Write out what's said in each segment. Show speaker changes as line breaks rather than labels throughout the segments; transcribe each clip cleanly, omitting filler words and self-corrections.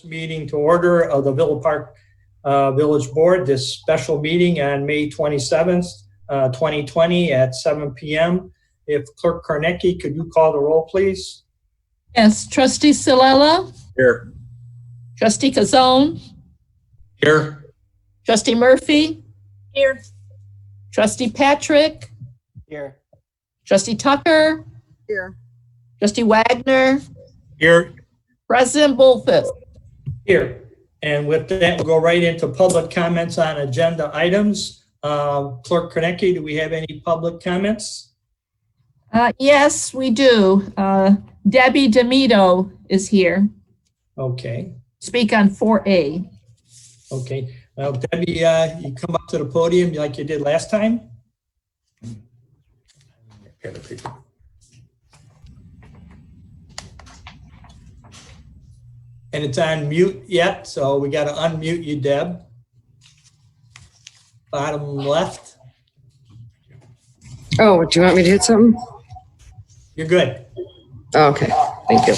Meeting to order of the Villa Park Village Board, this special meeting on May 27th, 2020 at 7 p.m. If Clerk Kornecki, could you call the roll, please?
Yes, Trustee Silella?
Here.
Trustee Cazone?
Here.
Trustee Murphy?
Here.
Trustee Patrick?
Here.
Trustee Tucker?
Here.
Trustee Wagner?
Here.
President Bullfist?
Here. And with that, we'll go right into public comments on agenda items. Clerk Kornecki, do we have any public comments?
Yes, we do. Debbie D'Amito is here.
Okay.
Speak on 4A.
Okay. Well, Debbie, you come up to the podium like you did last time. And it's on mute yet, so we got to unmute you, Deb. Bottom left.
Oh, do you want me to hit something?
You're good.
Okay, thank you.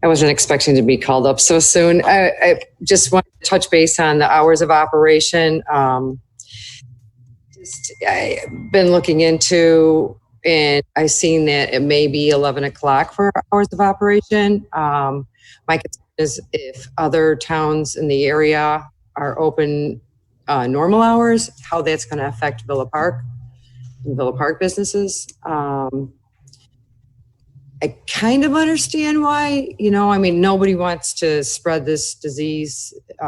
I wasn't expecting to be called up so soon. I just want to touch base on the hours of operation. I've been looking into, and I've seen that it may be 11 o'clock for hours of operation. My concern is if other towns in the area are open normal hours, how that's going to affect Villa Park and Villa Park businesses. I kind of understand why, I mean, nobody wants to spread this disease. We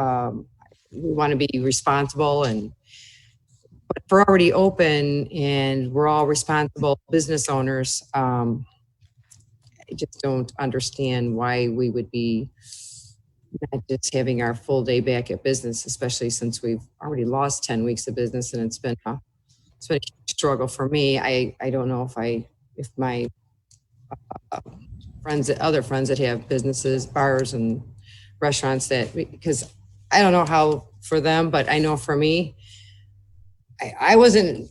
want to be responsible, but if we're already open and we're all responsible business owners, I just don't understand why we would be not just having our full day back at business, especially since we've already lost 10 weeks of business and it's been a struggle for me. I don't know if my other friends that have businesses, bars and restaurants because I don't know how for them, but I know for me, I wasn't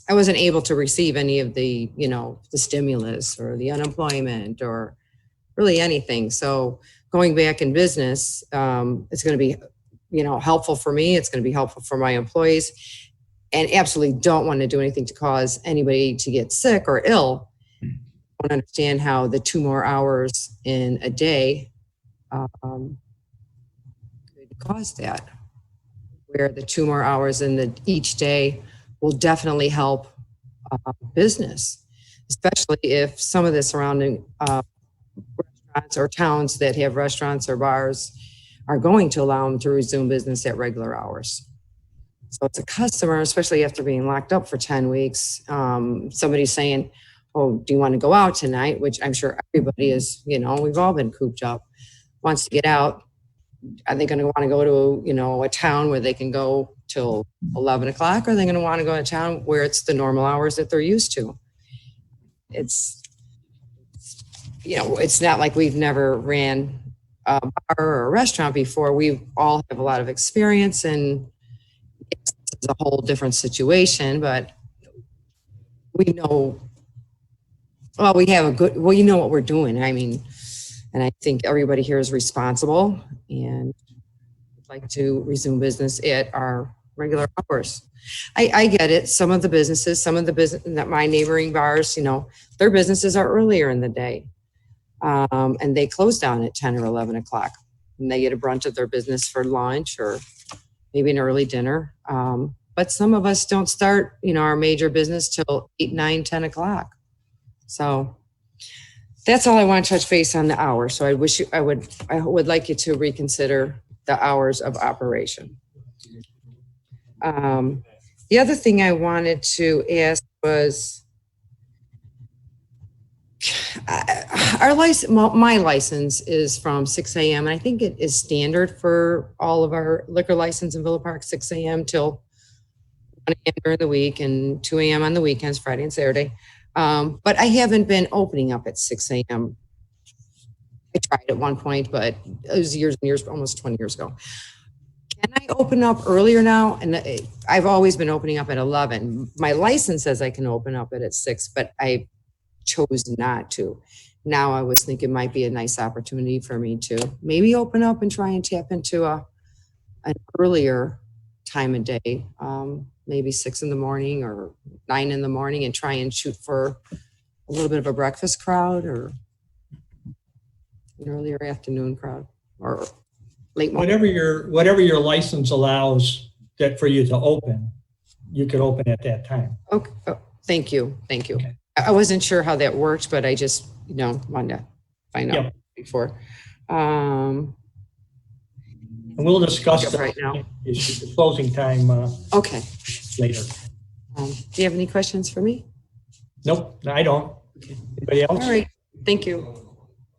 able to receive any of the, the stimulus or the unemployment or really anything. So going back in business, it's going to be, helpful for me. It's going to be helpful for my employees, and absolutely don't want to do anything to cause anybody to get sick or ill. I don't understand how the 2 more hours in a day could cause that, where the 2 more hours in each day will definitely help business, especially if some of the surrounding restaurants or towns that have restaurants or bars are going to allow them to resume business at regular hours. So it's a customer, especially after being locked up for 10 weeks, somebody's saying, oh, do you want to go out tonight? Which I'm sure everybody is, we've all been cooped up, wants to get out. Are they going to want to go to, a town where they can go till 11 o'clock? Or are they going to want to go to a town where it's the normal hours that they're used to? It's not like we've never ran a bar or a restaurant before. We all have a lot of experience, and it's a whole different situation, but we know, we have you know what we're doing. I mean, and I think everybody here is responsible and would like to resume business at our regular hours. I get it. Some of the businesses, my neighboring bars, their businesses are earlier in the day. And they close down at 10 or 11 o'clock, and they get a brunch of their business for lunch or maybe an early dinner. But some of us don't start, our major business till 8, 9, 10 o'clock. So that's all I want to touch base on the hour. So I would like you to reconsider the hours of operation. The other thing I wanted to ask was, my license is from 6 a.m. and I think it is standard for all of our liquor license in Villa Park, 6 a.m. till 1 a.m. during the week and 2 a.m. on the weekends, Friday and Saturday. But I haven't been opening up at 6 a.m. I tried at one point, but it was years and years, almost 20 years ago. Can I open up earlier now? And I've always been opening up at 11. My license says I can open up at 6, but I chose not to. now I was thinking might be a nice opportunity for me to maybe open up and try and tap into an earlier time of day, maybe 6 in the morning or 9 in the morning, and try and shoot for a little bit of a breakfast crowd or an earlier afternoon crowd or late morning.
Whatever your license allows that for you to open, you could open at that time.
Okay. Oh, thank you. Thank you.
Okay.
I wasn't sure how that worked, but I just, wanted to find out
Yep.
before.
And we'll discuss
Yep, right now.
the closing time
Okay.
later.
Do you have any questions for me?
Nope, I don't. Anybody else?
All right. Thank you.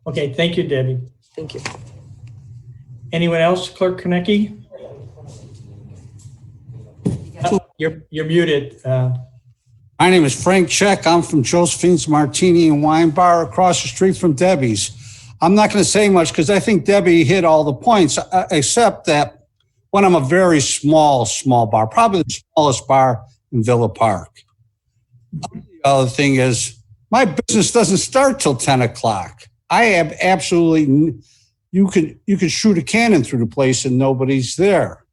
Okay, thank you, Debbie.
Thank you.
Anyone else, Clerk Konecki? You're muted.
My name is Frank Check. I'm from Josephine's Martini and Wine Bar across the street from Debbie's. I'm not going to say much because I think Debbie hit all the points, except that when I'm a very small bar, probably the smallest bar in Villa Park. The other thing is my business doesn't start till 10 o'clock. I have absolutely, you can shoot a cannon through the place and nobody's there.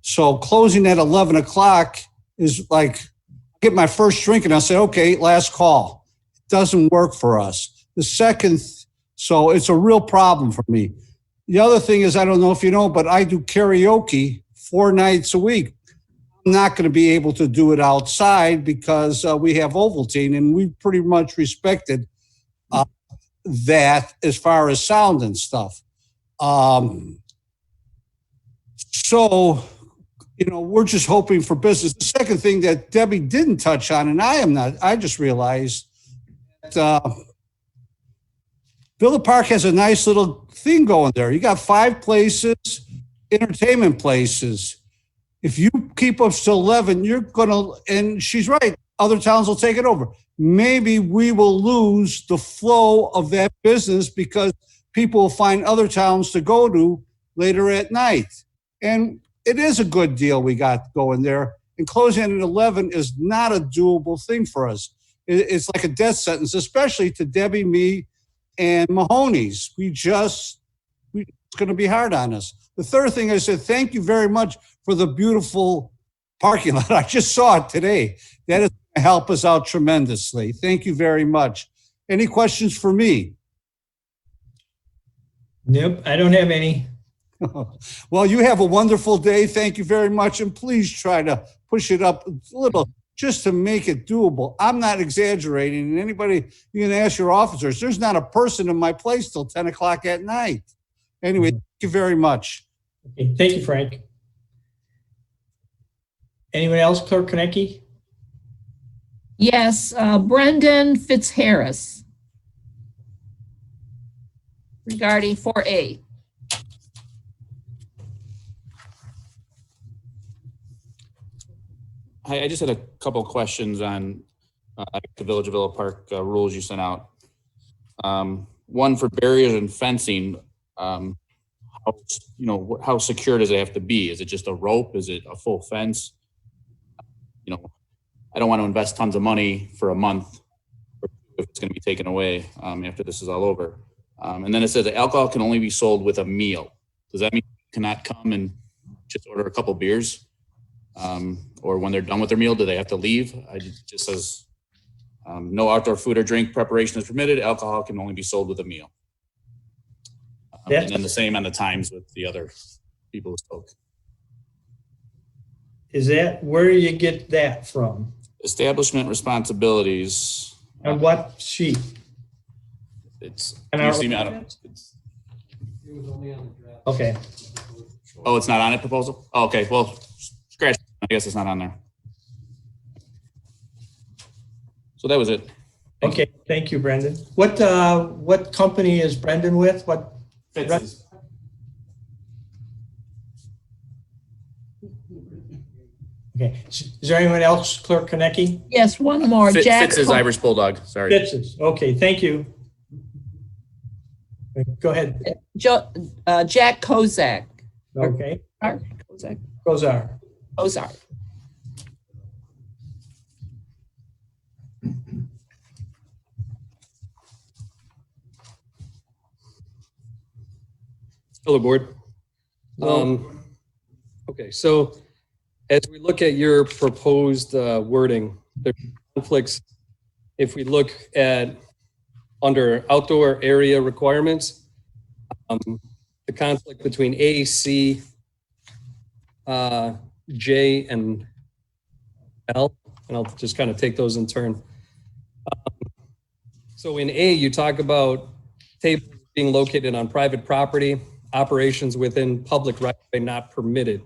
So closing at 11 o'clock is like, get my first drink and I'll say, okay, last call. It doesn't work for us. The second, so it's a real problem for me. The other thing is, I don't know if you know, but I do karaoke 4 nights a week. I'm not going to be able to do it outside because we have Ovaltine and we pretty much respected that as far as sound and stuff. So, we're just hoping for business. The second thing that Debbie didn't touch on, and I just realized that Villa Park has a nice little thing going there. You got 5 places, entertainment places. If you keep us to 11, you're going to, and she's right, other towns will take it over. Maybe we will lose the flow of that business because people will find other towns to go to later at night. And it is a good deal we got going there. And closing at 11 is not a doable thing for us. It's like a death sentence, especially to Debbie, me, and Mahoney's. It's going to be hard on us. The third thing I said, thank you very much for the beautiful parking lot. I just saw it today. That is going to help us out tremendously. Thank you very much. Any questions for me?
Nope, I don't have any.
Well, you have a wonderful day. Thank you very much. And please try to push it up a little just to make it doable. I'm not exaggerating. And anybody, you can ask your officers, there's not a person in my place till 10 o'clock at night. Anyway, thank you very much.
Okay, thank you, Frank. Anyone else, Clerk Konecki?
Yes, Brendan Fitzharris regarding 4A.
Hi, I just had a couple of questions on the Village of Villa Park rules you sent out. One for barriers and fencing. How secure does it have to be? Is it just a rope? Is it a full fence? I don't want to invest tons of money for a month if it's going to be taken away after this is all over. And then it says that alcohol can only be sold with a meal. Does that mean you cannot come and just order a couple beers? Or when they're done with their meal, do they have to leave? It just says no outdoor food or drink preparation is permitted. Alcohol can only be sold with a meal. And then the same on the times with the other people who spoke.
Is that, where do you get that from?
Establishment responsibilities.
On what sheet?
It's.
And
You
our-
see me? I don't.
Okay,
Oh, it's not on it, proposal? Oh, okay, well, scratch. I guess it's not on there. So that was it.
okay, thank you, Brendan. What company is Brendan with? What?
Fitz's.
Okay, is there anyone else, Clerk Konecki?
Yes, one more. Jack.
Fitz's Irish Bulldog, sorry.
Fitz's, okay, thank you. Go ahead,
Jack Kozak.
okay,
Kozak.
Kozar.
Ozark.
Hello, board. Okay, so as we look at your proposed wording, there are conflicts. If we look at under outdoor area requirements, the conflict between A, C, J, and L, and I'll just kind of take those in turn. So in A, you talk about tables being located on private property, operations within public right of way not permitted.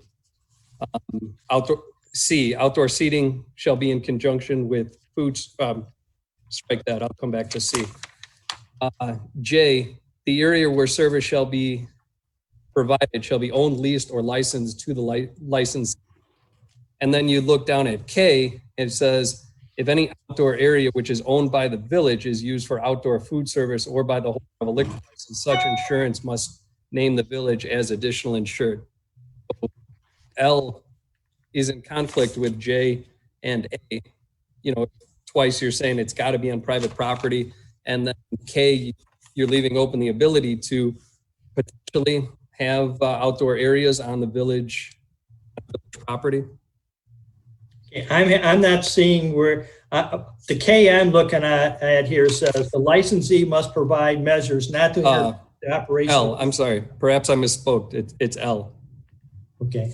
Outdoor seating shall be in conjunction with foods. Strike that, I'll come back to C. J, the area where service shall be provided shall be owned, leased, or licensed to the license. And then you look down at K, and it says, if any outdoor area which is owned by the village is used for outdoor food service or by the holder of a liquor license, such insurance must name the village as additional insured. So L is in conflict with J and A. You know, twice you're saying it's got to be on private property, and then K, you're leaving open the ability to potentially have outdoor areas on the village property.
I'm not seeing where, the K I'm looking at here says the licensee must provide measures not to hurt the operation.
L, I'm sorry, perhaps I misspoke. It's L.
Okay.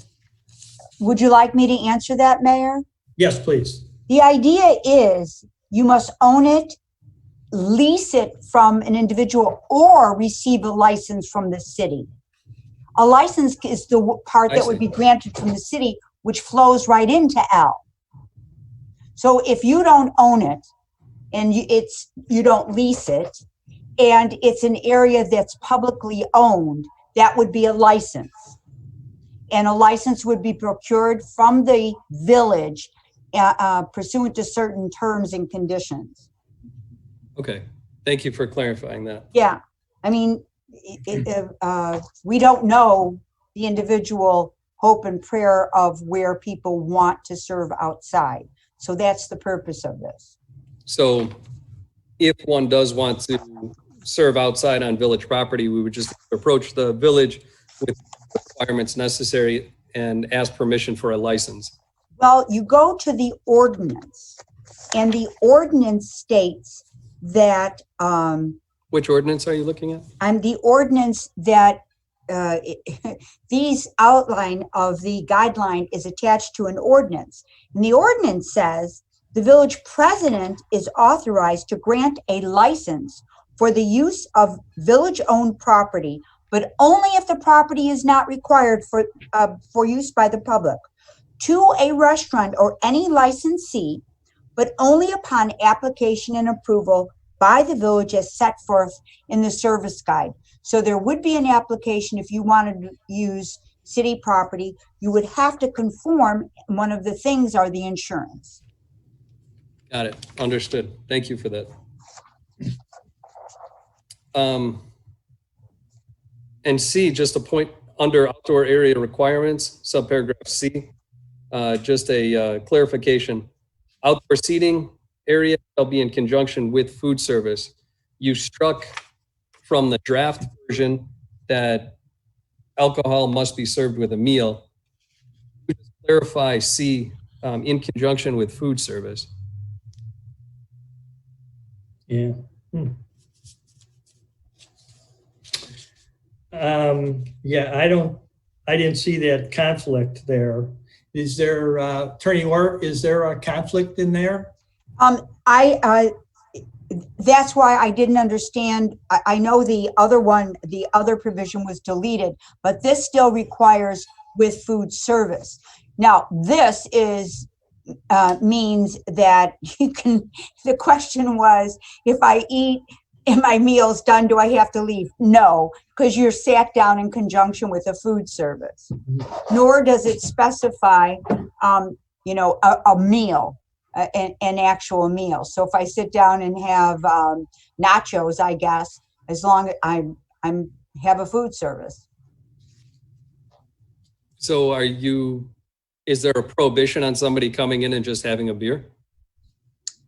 Would you like me to answer that, Mayor?
Yes, please.
The idea is you must own it, lease it from an individual, or receive a license from the city. A license is the part that would be granted from the city, which flows right into L. So if you don't own it and you don't lease it, and it's an area that's publicly owned, that would be a license. And a license would be procured from the village pursuant to certain terms and conditions.
Okay, thank you for clarifying that.
Yeah, I mean, we don't know the individual hope and prayer of where people want to serve outside. So that's the purpose of this.
So if one does want to serve outside on village property, we would just approach the village with the requirements necessary and ask permission for a license.
Well, you go to the ordinance, and the ordinance states that
Which ordinance are you looking at?
and the ordinance that these outline of the guideline is attached to an ordinance. And the ordinance says the village president is authorized to grant a license for the use of village-owned property, but only if the property is not required for use by the public, to a restaurant or any licensee, but only upon application and approval by the village as set forth in the service guide. So there would be an application if you wanted to use city property. You would have to conform. One of the things are the insurance.
Got it, understood. Thank you for that. And C, just a point under outdoor area requirements, subparagraph C, just a clarification. Outdoor seating area shall be in conjunction with food service. You struck from the draft version that alcohol must be served with a meal. Just clarify C, in conjunction with food service.
Yeah. Yeah, I didn't see that conflict there. Is there, Attorney Orr, is there a conflict in there?
That's why I didn't understand. I know the other one, the other provision was deleted, but this still requires with food service. Now, this is means that you can, the question was, if I eat and my meal's done, do I have to leave? No, because you're sat down in conjunction with a food service. Nor does it specify, you know, a meal. An actual meal. So if I sit down and have nachos, I guess, as long as I'm have a food service.
So is there a prohibition on somebody coming in and just having a beer?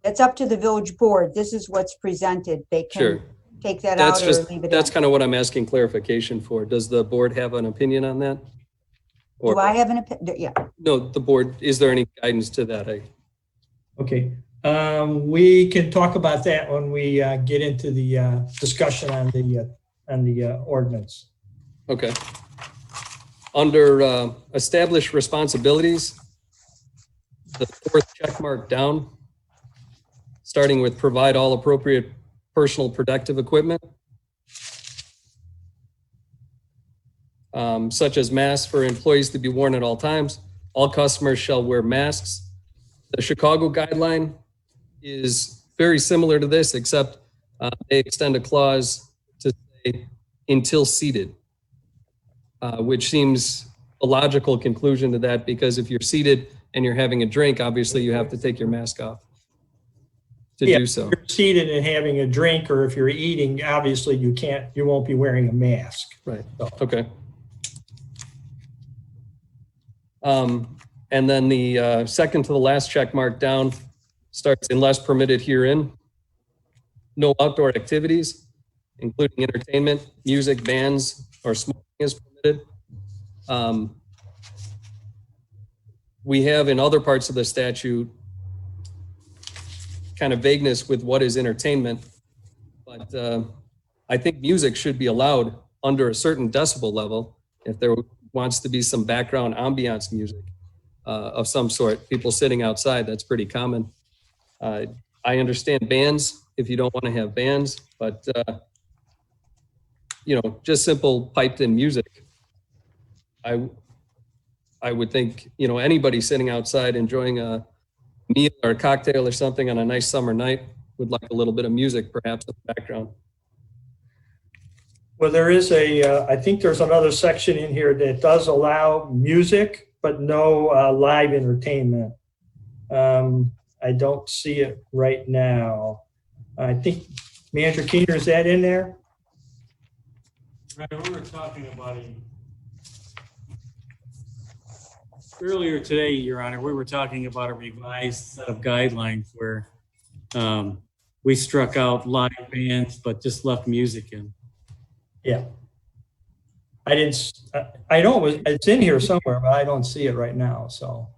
It's up to the village board. This is what's presented. They can,
Sure.
take that
That's
out or
just,
leave it
that's
in?
kind of what I'm asking clarification for. Does the board have an opinion on that?
Do I have an opinion? Yeah.
No, the board, is there any guidance to that?
Okay, we can talk about that when we get into the discussion on the ordinance.
Okay. Under established responsibilities, the fourth check mark down, starting with provide all appropriate personal protective equipment, such as masks for employees to be worn at all times. All customers shall wear masks. The Chicago guideline is very similar to this, except they extend a clause to say until seated, which seems a logical conclusion to that, because if you're seated and you're having a drink, obviously you have to take your mask off to
Yeah,
do so.
If you're seated and having a drink, or if you're eating, obviously you won't be wearing a mask.
Right,
So,
okay. And then the second to the last check mark down starts unless permitted herein. No outdoor activities, including entertainment, music, bands, or smoking is permitted. We have in other parts of the statute kind of vagueness with what is entertainment, but I think music should be allowed under a certain decibel level if there wants to be some background ambiance music of some sort. People sitting outside, that's pretty common. I understand bands if you don't want to have bands, but just simple piped in music. I would think, anybody sitting outside enjoying a meal or a cocktail or something on a nice summer night would like a little bit of music perhaps in the background.
Well, there is I think there's another section in here that does allow music, but no live entertainment. I don't see it right now. I think, Manager Keener, is that in there?
Right, we were talking about earlier today, Your Honor, we were talking about a revised set of guidelines where we struck out live bands, but just left music in.
Yeah. I know it's in here somewhere, but I don't see it right now, so.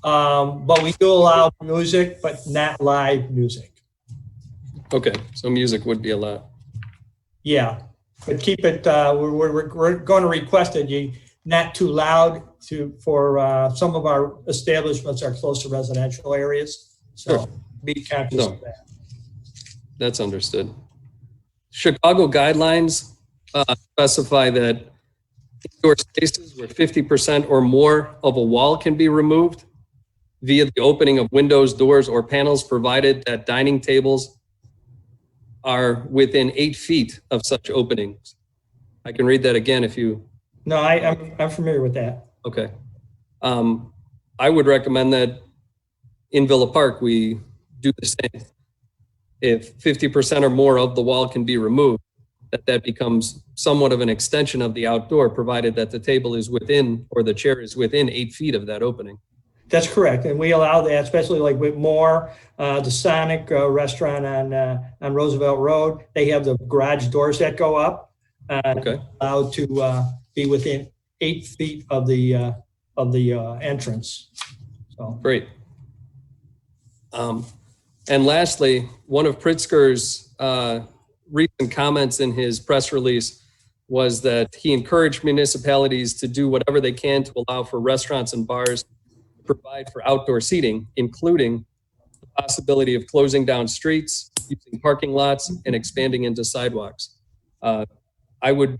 But we do allow music, but not live music.
Okay, so music would be allowed.
Yeah, but keep it, we're going to request that you not too loud for some of our establishments are close to residential areas. So
Sure.
be conscious
No.
of that.
That's understood. Chicago guidelines specify that indoor spaces where 50% or more of a wall can be removed via the opening of windows, doors, or panels, provided that dining tables are within 8 feet of such openings. I can read that again if you,
No, I'm familiar with that.
okay. I would recommend that in Villa Park, we do the same. If 50% or more of the wall can be removed, that becomes somewhat of an extension of the outdoor, provided that the table is within, or the chair is within 8 feet of that opening.
That's correct, and we allow that, especially like with Moore, the Sonic restaurant on Roosevelt Road. They have the garage doors that go up.
Okay.
Allowed to be within 8 feet of the entrance. So
Great. And lastly, one of Pritzker's recent comments in his press release was that he encouraged municipalities to do whatever they can to allow for restaurants and bars to provide for outdoor seating, including the possibility of closing down streets, using parking lots, and expanding into sidewalks. I would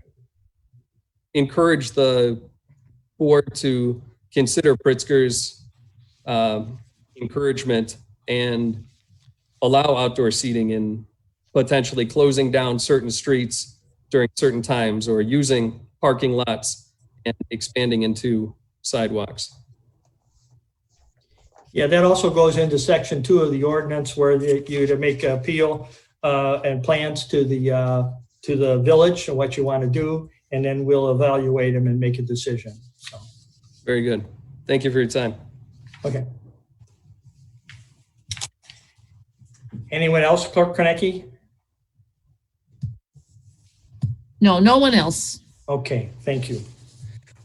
encourage the board to consider Pritzker's encouragement and allow outdoor seating in potentially closing down certain streets during certain times, or using parking lots and expanding into sidewalks.
yeah, that also goes into section 2 of the ordinance where you to make appeal and plans to the village and what you want to do, and then we'll evaluate them and make a decision. So,
Very good. Thank you for your time.
okay. Anyone else, Clerk Kornecki?
No, no one else.
Okay, thank you.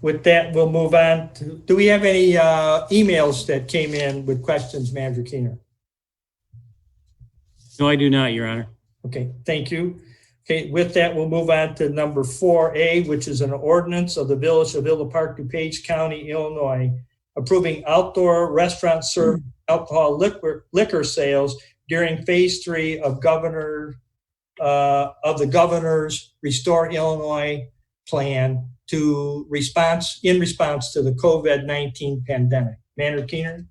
With that, we'll move on to, do we have any emails that came in with questions, Manager Keener?
No, I do not, Your Honor.
Okay, thank you. Okay, with that, we'll move on to number 4A, which is an ordinance of the Village of Villa Park, DuPage County, Illinois, approving outdoor restaurant serve alcohol liquor sales during Phase 3 of the Governor's Restore Illinois plan in response to the COVID-19 pandemic. Manager Keener?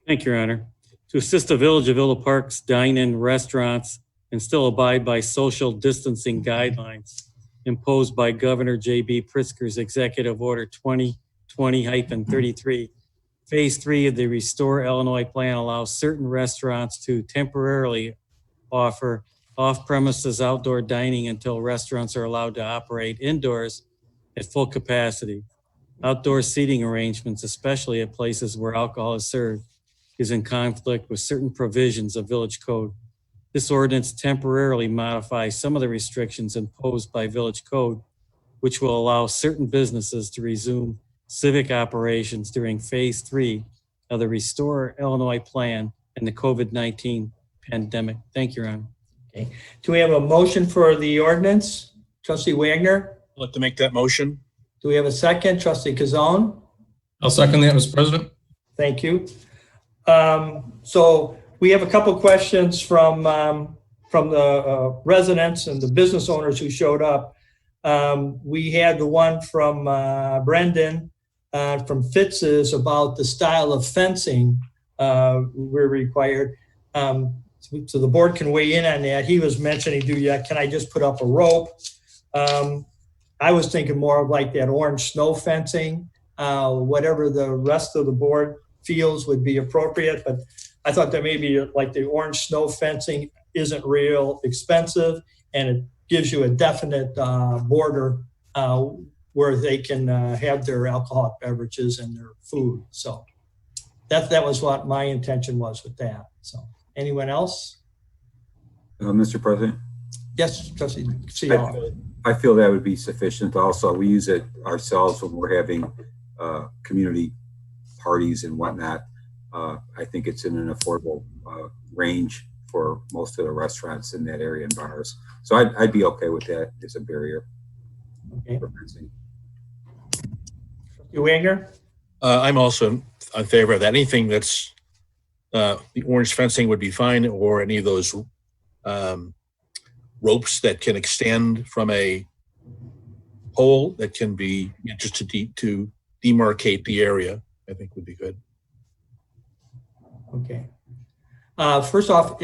Thank you, Your Honor. To assist the Village of Villa Park's dine-in restaurants and still abide by social distancing guidelines imposed by Governor J.B. Pritzker's Executive Order 2020-33. Phase 3 of the Restore Illinois Plan allows certain restaurants to temporarily offer off-premises outdoor dining until restaurants are allowed to operate indoors at full capacity. Outdoor seating arrangements, especially at places where alcohol is served, is in conflict with certain provisions of Village Code. This ordinance temporarily modifies some of the restrictions imposed by Village Code, which will allow certain businesses to resume civic operations during Phase 3 of the Restore Illinois Plan and the COVID-19 pandemic. Thank you, Your Honor.
Okay. Do we have a motion for the ordinance? Trustee Wagner?
I'd like to make that motion.
Do we have a second? Trustee Kazone?
I'll second that, Mr. President.
Thank you. So we have a couple questions from the residents and the business owners who showed up. We had the one from Brendan from Fitz's about the style of fencing we're required. So the board can weigh in on that. He was mentioning, can I just put up a rope? I was thinking more of like that orange snow fencing, whatever the rest of the board feels would be appropriate. But I thought that maybe like the orange snow fencing isn't real expensive and it gives you a definite border where they can have their alcoholic beverages and their food. So that was what my intention was with that. So anyone else?
Mr. President?
Yes, Trustee.
I feel that would be sufficient. Also, we use it ourselves when we're having community parties and whatnot. I think it's in an affordable range for most of the restaurants in that area and bars. So I'd be okay with that as a barrier.
Okay.
For fencing.
Trustee Wagner?
I'm also in favor of that. Anything that's the orange fencing would be fine, or any of those ropes that can extend from a pole that can be just to demarcate the area, I think would be good.
Okay. First off,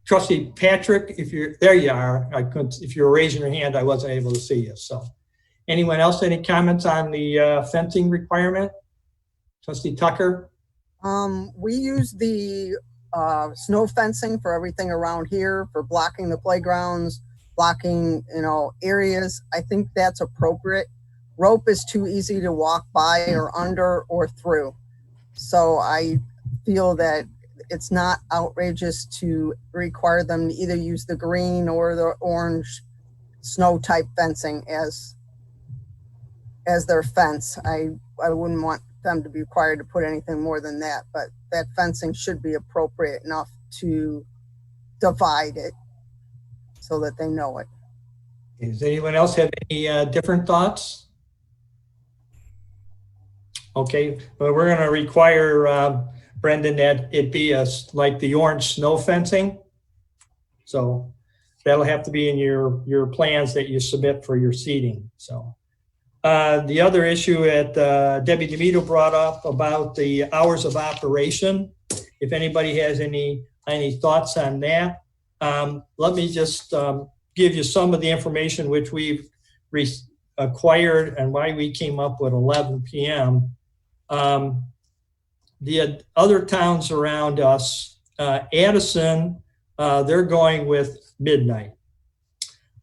Trustee Patrick, there you are. If you were raising your hand, I wasn't able to see you. So anyone else, any comments on the fencing requirement? Trustee Tucker?
We use the snow fencing for everything around here, for blocking the playgrounds, blocking, areas. I think that's appropriate. Rope is too easy to walk by or under or through. So I feel that it's not outrageous to require them to either use the green or the orange snow type fencing as their fence. I wouldn't want them to be required to put anything more than that, but that fencing should be appropriate enough to divide it so that they know it.
Does anyone else have any different thoughts? Okay, but we're going to require, Brendan, that it be like the orange snow fencing. So that'll have to be in your plans that you submit for your seating. So the other issue that Debbie DeMito brought up about the hours of operation, if anybody has any thoughts on that, let me just give you some of the information which we've acquired and why we came up with 11 p.m. The other towns around us, Addison, they're going with midnight.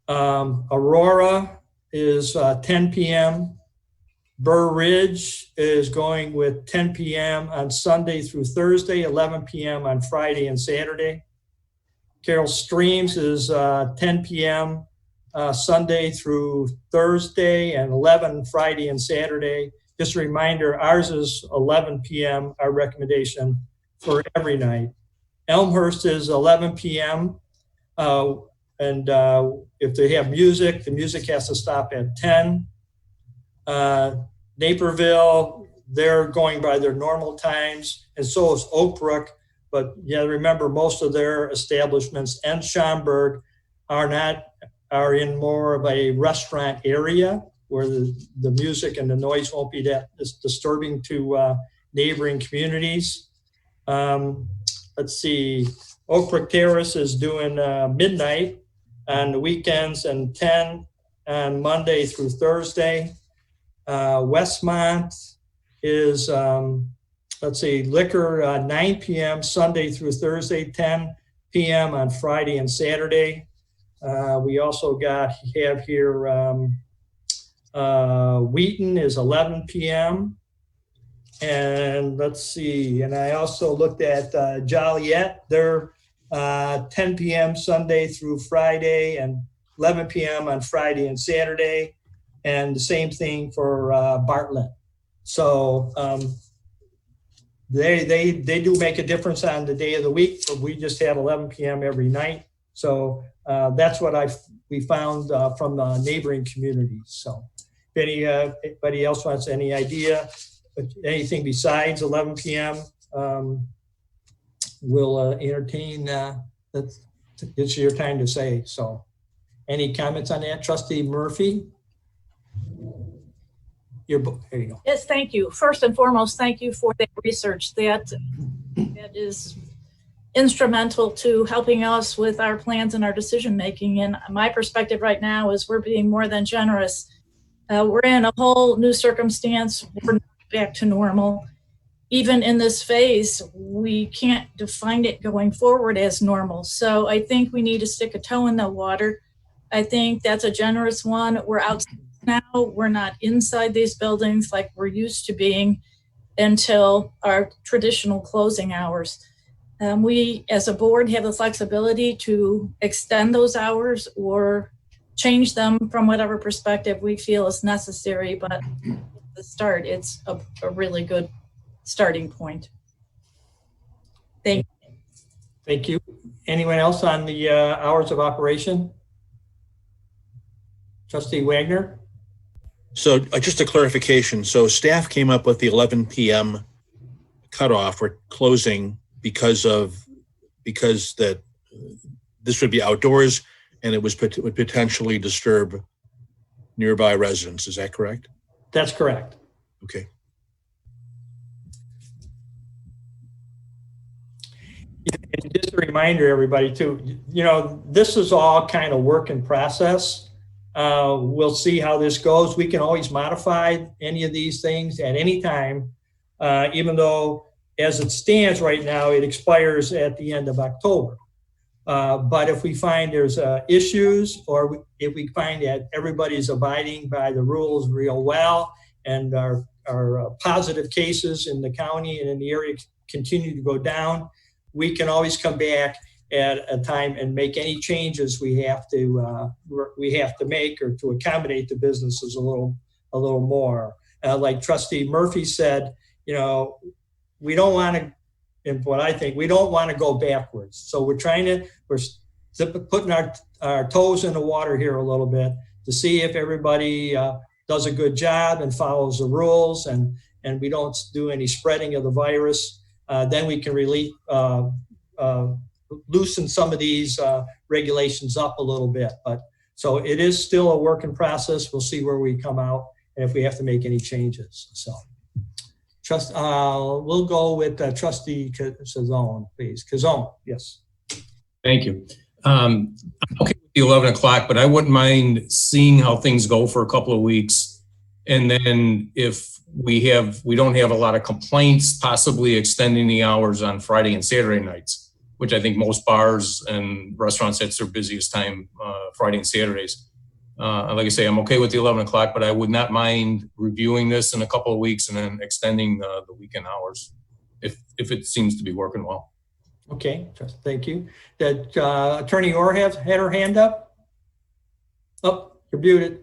Aurora is 10 p.m. Burr Ridge is going with 10 p.m. on Sunday through Thursday, 11 p.m. on Friday and Saturday. Carroll Streams is 10 p.m. Sunday through Thursday, and 11 Friday and Saturday. Just a reminder, ours is 11 p.m., our recommendation for every night. Elmhurst is 11 p.m. And if they have music, the music has to stop at 10. Naperville, they're going by their normal times, and so is Oak Brook. But yeah, remember, most of their establishments and Schaumburg are in more of a restaurant area where the music and the noise won't be that disturbing to neighboring communities. Let's see, Oak Brook Terrace is doing midnight on the weekends and 10 on Monday through Thursday. Westmont is, let's see, liquor 9 p.m. Sunday through Thursday, 10 p.m. on Friday and Saturday. We also have here Wheaton is 11 p.m. And let's see, and I also looked at Joliet. They're 10 p.m. Sunday through Friday and 11 p.m. on Friday and Saturday. And the same thing for Bartlett. So they do make a difference on the day of the week, but we just have 11 p.m. every night. So that's what we found from the neighboring communities. So if anybody else wants any idea, anything besides 11 p.m., we'll entertain. It's your time to say. So any comments on that, Trustee Murphy? There you go.
Yes, thank you. First and foremost, thank you for that research. That is instrumental to helping us with our plans and our decision making. And my perspective right now is we're being more than generous. We're in a whole new circumstance. We're not back to normal. Even in this phase, we can't define it going forward as normal. So I think we need to stick a toe in the water. I think that's a generous one. We're outside now. We're not inside these buildings like we're used to being until our traditional closing hours. We, as a board, have the flexibility to extend those hours or change them from whatever perspective we feel is necessary. But at the start, it's a really good starting point. Thank you.
Thank you. Anyone else on the hours of operation? Trustee Wagner?
So just a clarification. So staff came up with the 11 p.m. cutoff or closing because that this would be outdoors and it would potentially disturb nearby residents. Is that correct?
That's correct.
Okay.
And just a reminder, everybody, too, this is all kind of work in process. We'll see how this goes. We can always modify any of these things at any time, even though as it stands right now, it expires at the end of October. But if we find there's issues, or if we find that everybody's abiding by the rules real well, and our positive cases in the county and in the area continue to go down, we can always come back at a time and make any changes we have to make or to accommodate the businesses a little more. Like Trustee Murphy said, we don't want to, and what I think, we don't want to go backwards. So we're putting our toes in the water here a little bit to see if everybody does a good job and follows the rules, and we don't do any spreading of the virus. Then we can really loosen some of these regulations up a little bit. But so it is still a work in process. We'll see where we come out and if we have to make any changes. So we'll go with Trustee Cazone, please. Cazone, yes.
Thank you. I'm okay with the 11 o'clock, but I wouldn't mind seeing how things go for a couple of weeks. And then if we don't have a lot of complaints, possibly extending the hours on Friday and Saturday nights, which I think most bars and restaurants, that's their busiest time, Friday and Saturdays. Like I say, I'm okay with the 11 o'clock, but I would not mind reviewing this in a couple of weeks and then extending the weekend hours if it seems to be working well.
Okay, thank you. Did Attorney Orr had her hand up? Oh, you're muted.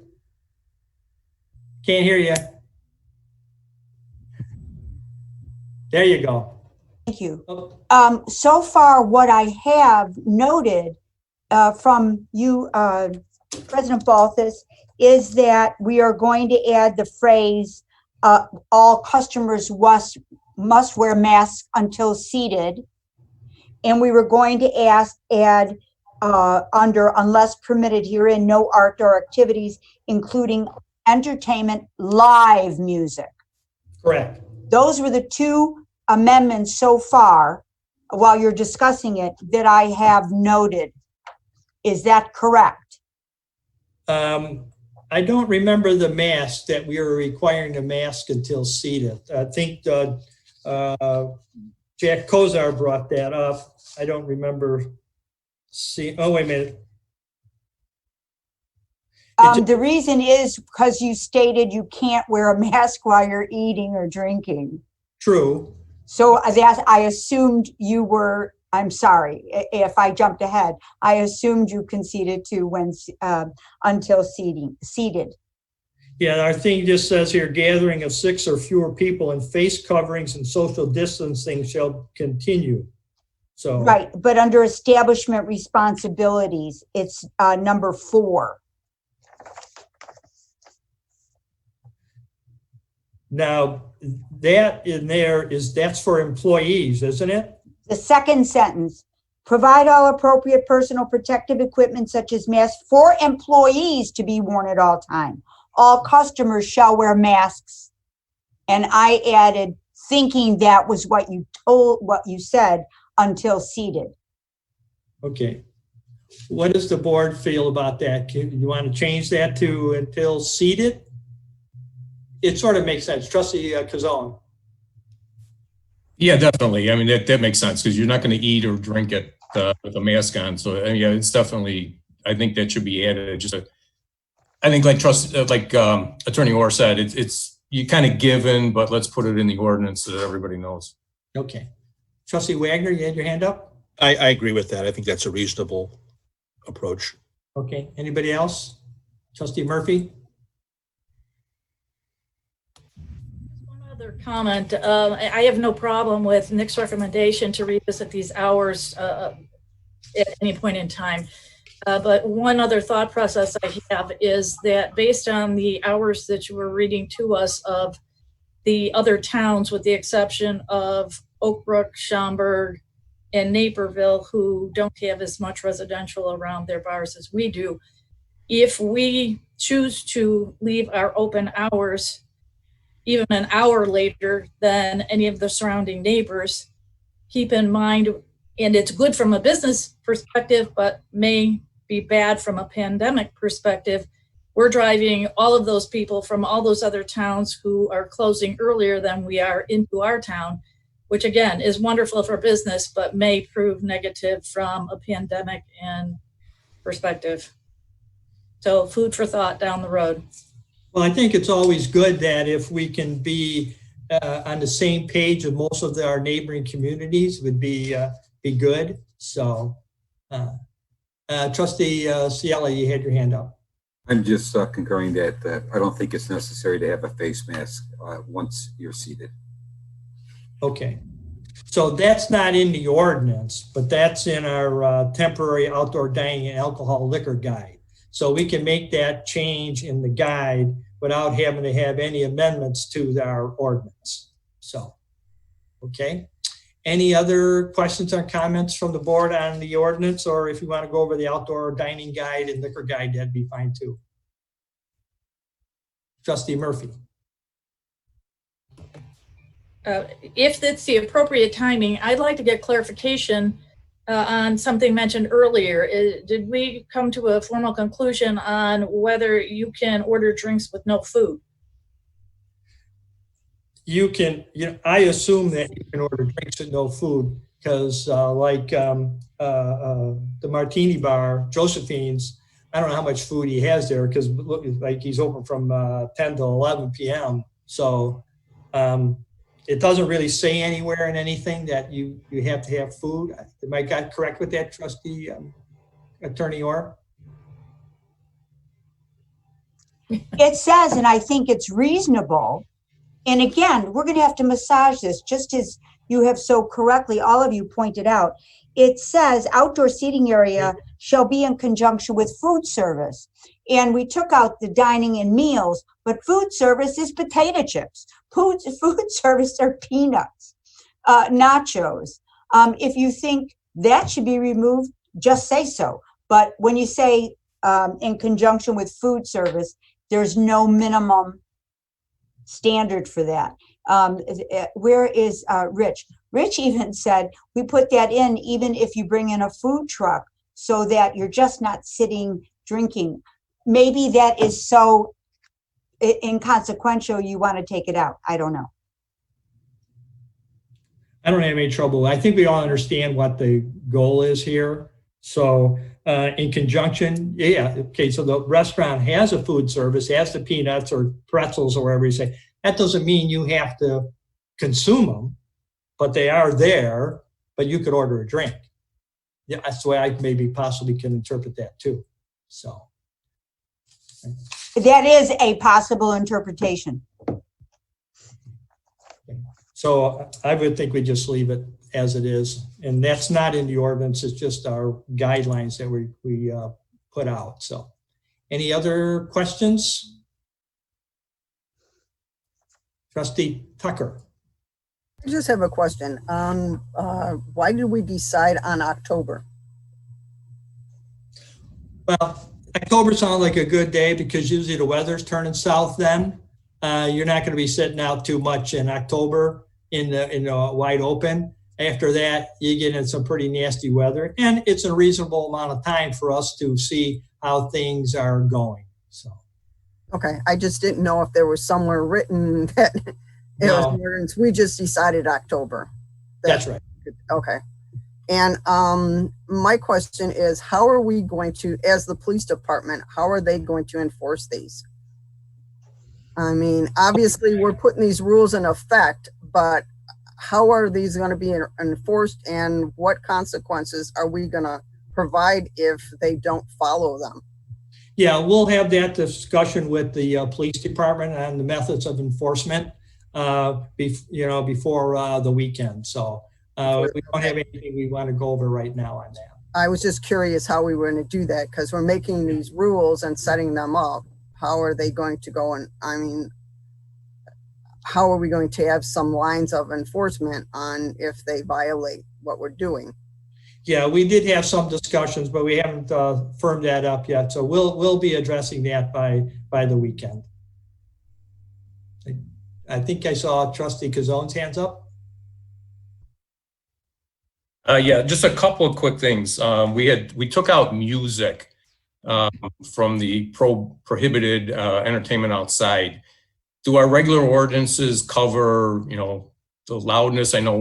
Can't hear you. There you go.
Thank you.
Oh,
So far, what I have noted from you, President Balthus, is that we are going to add the phrase, all customers must wear masks until seated. And we were going to add under unless permitted herein, no outdoor activities, including entertainment, live music.
correct.
Those were the two amendments so far, while you're discussing it, that I have noted. Is that correct?
I don't remember the mask that we were requiring the mask until seated. I think Jack Kozar brought that up. I don't remember oh, wait a minute.
The reason is because you stated you can't wear a mask while you're eating or drinking.
True.
So that I assumed you were, I'm sorry if I jumped ahead. I assumed you conceded to when until seated.
Yeah, our thing just says here, gathering of 6 or fewer people and face coverings and social distancing shall continue. So
Right, but under establishment responsibilities, it's number 4.
now that in there that's for employees, isn't it?
The second sentence, provide all appropriate personal protective equipment such as masks for employees to be worn at all time. All customers shall wear masks. And I added, thinking that was what you said, until seated.
Okay. What does the board feel about that? You want to change that to until seated? It sort of makes sense. Trustee Kazone.
Yeah, definitely. I mean, that makes sense because you're not going to eat or drink it with a mask on. So yeah, it's definitely, I think that should be added. I think like Attorney Orr said, it's you kind of given, but let's put it in the ordinance so that everybody knows.
Okay. Trustee Wagner, you had your hand up?
I agree with that. I think that's a reasonable approach.
Okay. Anybody else? Trustee Murphy?
One other comment. I have no problem with Nick's recommendation to revisit these hours at any point in time. But one other thought process I have is that based on the hours that you were reading to us of the other towns, with the exception of Oak Brook, Schaumburg, and Naperville, who don't have as much residential around their bars as we do, if we choose to leave our open hours even an hour later than any of the surrounding neighbors, keep in mind, and it's good from a business perspective, but may be bad from a pandemic perspective, we're driving all of those people from all those other towns who are closing earlier than we are into our town, which again is wonderful for business, but may prove negative from a pandemic and perspective. So food for thought down the road.
Well, I think it's always good that if we can be on the same page with most of our neighboring communities would be good. So, Trustee Ciela, you had your hand up.
I'm just concurring that I don't think it's necessary to have a face mask once you're seated.
Okay. So that's not in the ordinance, but that's in our temporary outdoor dining and alcohol liquor guide. So we can make that change in the guide without having to have any amendments to our ordinance. So, okay. Any other questions or comments from the board on the ordinance, or if you want to go over the outdoor dining guide and liquor guide, that'd be fine too. Trustee Murphy.
If it's the appropriate timing, I'd like to get clarification on something mentioned earlier. Did we come to a formal conclusion on whether you can order drinks with no food?
You can, I assume that you can order drinks with no food because like the Martini Bar, Josephine's, I don't know how much food he has there because look, like he's open from 10 to 11 p.m. So it doesn't really say anywhere in anything that you have to have food. Am I got correct with that, Trustee Attorney Orr?
It says, and I think it's reasonable. And again, we're going to have to massage this, just as you have so correctly, all of you pointed out. It says outdoor seating area shall be in conjunction with food service. And we took out the dining and meals, but food service is potato chips. Food service are peanuts, nachos. If you think that should be removed, just say so. But when you say in conjunction with food service, there's no minimum standard for that. Where is Rich? Rich even said, we put that in even if you bring in a food truck so that you're just not sitting drinking. Maybe that is so inconsequential you want to take it out. I don't know.
I don't have any trouble. I think we all understand what the goal is here. So in conjunction, yeah, okay, so the restaurant has a food service, has the peanuts or pretzels or whatever you say. That doesn't mean you have to consume them, but they are there, but you could order a drink. Yeah, that's the way I maybe possibly can interpret that too. So.
That is a possible interpretation.
So I would think we just leave it as it is. And that's not in the ordinance, it's just our guidelines that we put out. So any other questions? Trustee Tucker.
I just have a question. Why did we decide on October?
Well, October sounds like a good day because usually the weather's turning south then. You're not going to be sitting out too much in October in the wide open. After that, you get in some pretty nasty weather, and it's a reasonable amount of time for us to see how things are going. So,
Okay, I just didn't know if there was somewhere written that it was
No.
ordinance. We just decided October.
that's right.
Okay. And my question is, how are we going to, as the police department, how are they going to enforce these? I mean, obviously, we're putting these rules in effect, but how are these going to be enforced, and what consequences are we going to provide if they don't follow them?
Yeah, we'll have that discussion with the police department on the methods of enforcement, before the weekend. So we don't have anything we want to go over right now on that.
I was just curious how we were going to do that, because we're making these rules and setting them up. How are they going to go? And I mean, how are we going to have some lines of enforcement on if they violate what we're doing?
Yeah, we did have some discussions, but we haven't firmed that up yet. So we'll be addressing that by the weekend. I think I saw Trustee Cazone's hands up.
Yeah, just a couple of quick things. We took out music from the prohibited entertainment outside. Do our regular ordinances cover, the loudness? I know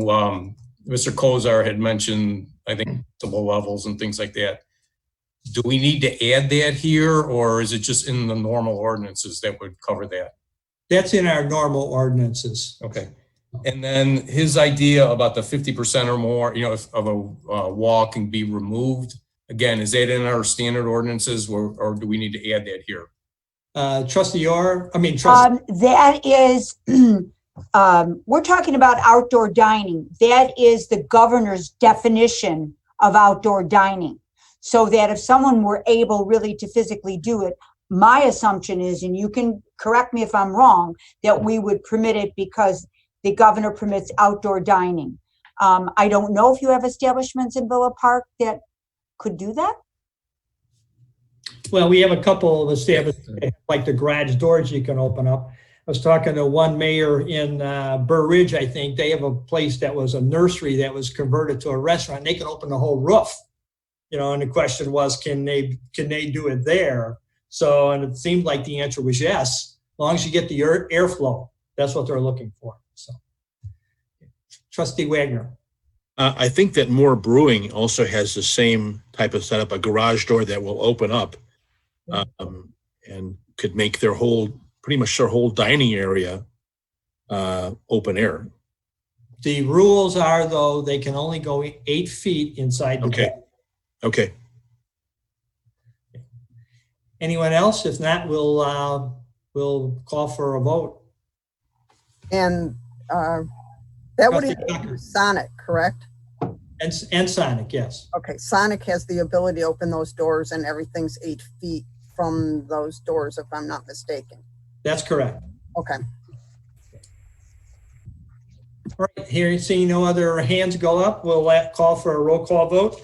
Mr. Kozar had mentioned, I think, decibel levels and things like that. Do we need to add that here, or is it just in the normal ordinances that would cover that?
That's in our normal ordinances.
Okay. And then his idea about the 50% or more, if of a wall can be removed. Again, is that in our standard ordinances, or do we need to add that here?
Trustee Orr, Trustee.
That is, we're talking about outdoor dining. That is the governor's definition of outdoor dining. So that if someone were able really to physically do it, my assumption is, and you can correct me if I'm wrong, that we would permit it because the governor permits outdoor dining. I don't know if you have establishments in Villa Park that could do that.
Well, we have a couple of establishments, like the garage doors you can open up. I was talking to one mayor in Burr Ridge, I think. They have a place that was a nursery that was converted to a restaurant. They can open the whole roof, and the question was, can they do it there? So, and it seemed like the answer was yes, as long as you get the airflow. That's what they're looking for. So, Trustee Wagner.
I think that Moore Brewing also has the same type of setup, a garage door that will open up and could make pretty much their whole dining area open air.
The rules are, though, they can only go 8 feet inside the door.
Okay.
Anyone else? If not, we'll call for a vote.
And that would
Trustee
include
Tucker.
Sonic, correct?
And Sonic, yes.
Okay, Sonic has the ability to open those doors and everything's 8 feet from those doors, if I'm not mistaken.
That's correct.
Okay.
All right, here, seeing no other hands go up, we'll call for a roll call vote.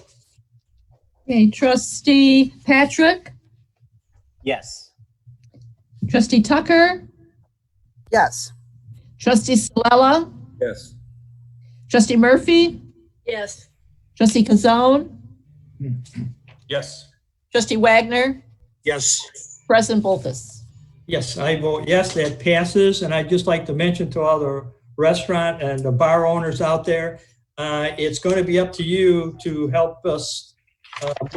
Okay, trustee Patrick,
Yes.
trustee Tucker,
Yes.
trustee Solella,
Yes.
trustee Murphy,
Yes.
trustee Kazone,
Yes.
trustee Wagner,
Yes.
President Bolfus.
Yes, I vote yes, that passes. And I'd just like to mention to all the restaurant and the bar owners out there, it's going to be up to you to help us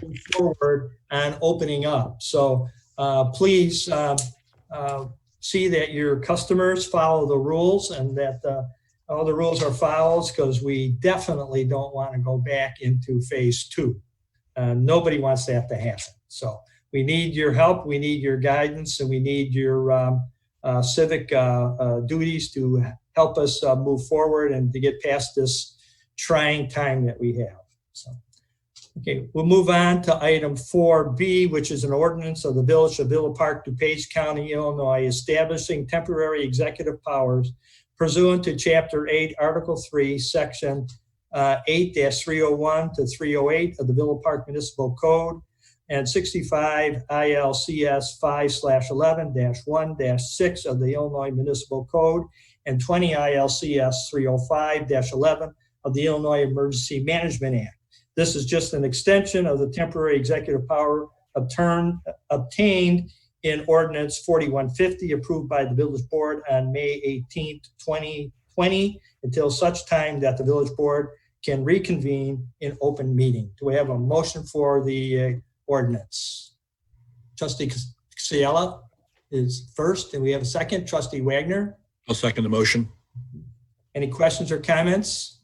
move forward on opening up. So please see that your customers follow the rules and that all the rules are followed, because we definitely don't want to go back into phase 2. Nobody wants that to happen. So we need your help, we need your guidance, and we need your civic duties to help us move forward and to get past this trying time that we have. So, okay, we'll move on to item 4B, which is an ordinance of the Village of Villa Park, DuPage County, Illinois, establishing temporary executive powers pursuant to Chapter 8, Article 3, Section 8-301 to 308 of the Villa Park Municipal Code, and 65 ILCS 5/11-1-6 of the Illinois Municipal Code, and 20 ILCS 305-11 of the Illinois Emergency Management Act. This is just an extension of the temporary executive power obtained in Ordinance 4150, approved by the Village Board on May 18th, 2020, until such time that the Village Board can reconvene in open meeting. Do we have a motion for the ordinance? Trustee Ciela is first, and we have a second. Trustee Wagner.
I'll second the motion.
Any questions or comments?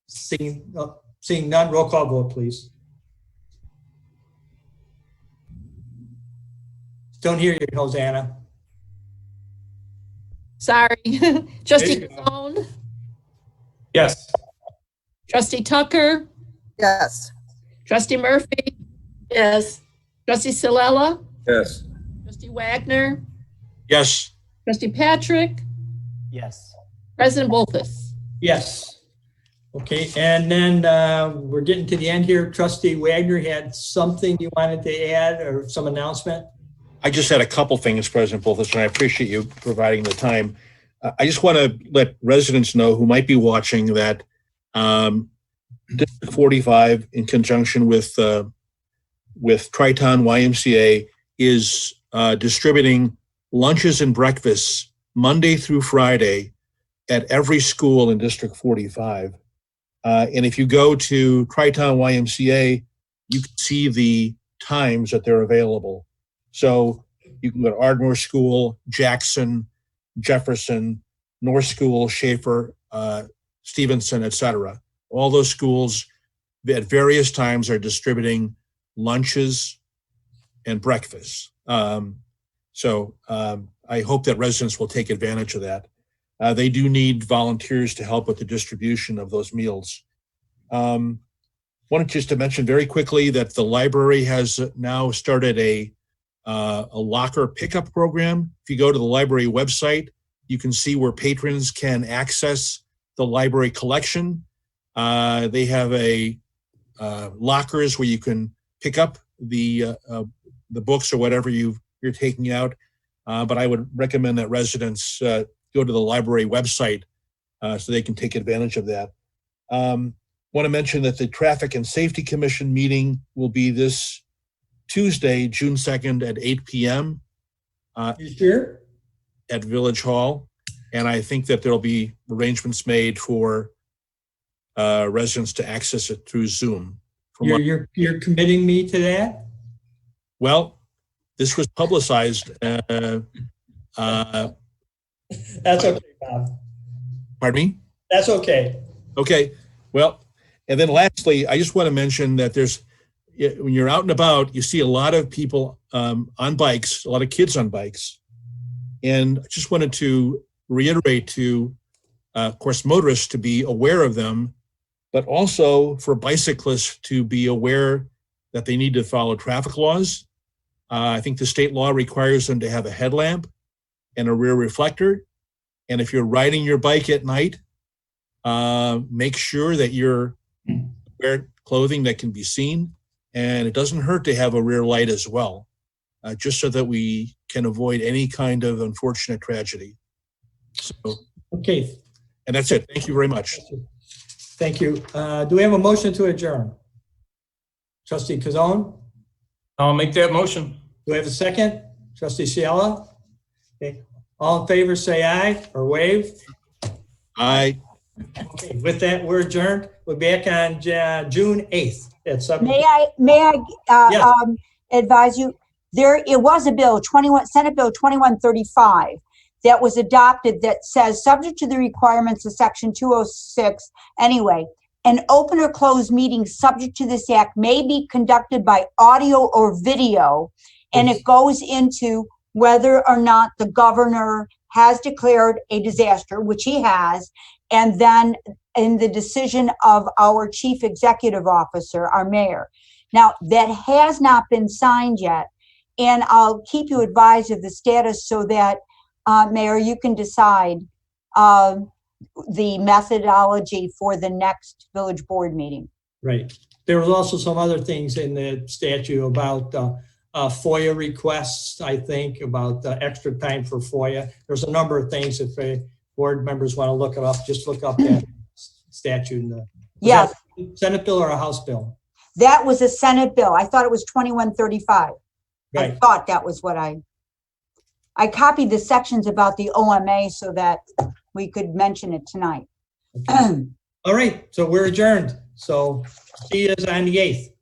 Seeing none, roll call vote, please. Don't hear you, Hosanna.
Sorry. Trustee
There you go.
Kazone,
Yes.
trustee Tucker,
Yes.
trustee Murphy,
Yes.
trustee Solella,
Yes.
trustee Wagner,
Yes.
trustee Patrick,
Yes.
President Bolfus.
Yes. Okay, and then we're getting to the end here. Trustee Wagner had something you wanted to add or some announcement?
I just had a couple things, President Bolfus, and I appreciate you providing the time. I just want to let residents know who might be watching that District 45, in conjunction with Triton YMCA, is distributing lunches and breakfasts Monday through Friday at every school in District 45. And if you go to Triton YMCA, you can see the times that they're available. So you can go to Ardmore School, Jackson, Jefferson, North School, Schaefer, Stevenson, etc. All those schools at various times are distributing lunches and breakfasts. So I hope that residents will take advantage of that. They do need volunteers to help with the distribution of those meals. Wanted just to mention very quickly that the library has now started a locker pickup program. If you go to the library website, you can see where patrons can access the library collection. They have lockers where you can pick up the books or whatever you're taking out. But I would recommend that residents go to the library website so they can take advantage of that. Want to mention that the Traffic and Safety Commission meeting will be this Tuesday, June 2nd at 8 p.m.
You sure?
At Village Hall. And I think that there'll be arrangements made for residents to access it through Zoom.
You're committing me to that?
Well, this was publicized.
That's okay, Bob.
Pardon me?
That's okay.
Okay. Well, and then lastly, I just want to mention that there's when you're out and about, you see a lot of people on bikes, a lot of kids on bikes. And I just wanted to reiterate to, of course, motorists to be aware of them, but also for bicyclists to be aware that they need to follow traffic laws. I think the state law requires them to have a headlamp and a rear reflector. And if you're riding your bike at night, make sure that you're wearing clothing that can be seen. And it doesn't hurt to have a rear light as well, just so that we can avoid any kind of unfortunate tragedy. So,
Okay,
and that's it. Thank you very much.
thank you. Do we have a motion to adjourn? Trustee Kazone?
I'll make that motion.
Do we have a second? Trustee Cielo? Okay. All in favor, say aye or wave.
Aye.
Okay, with that, we're adjourned. We're back on June 8th at 7.
May I
Yeah.
advise you, it was a bill, Senate Bill 2135, that was adopted that says, subject to the requirements of section 206, anyway, an open or closed meeting subject to this act may be conducted by audio or video, and it goes into whether or not the governor has declared a disaster, which he has, and then in the decision of our chief executive officer, our mayor. Now, that has not been signed yet, and I'll keep you advised of the status so that, Mayor, you can decide the methodology for the next village board meeting.
Right. There was also some other things in the statute about FOIA requests, I think, about extra time for FOIA. There's a number of things if board members want to look it up, just look up that statute.
Yes.
Senate bill or a House bill?
That was a Senate bill. I thought it was 2135. I
Right.
thought that was what I copied the sections about the OMA so that we could mention it tonight.
All right. So we're adjourned. So see you on the 8th.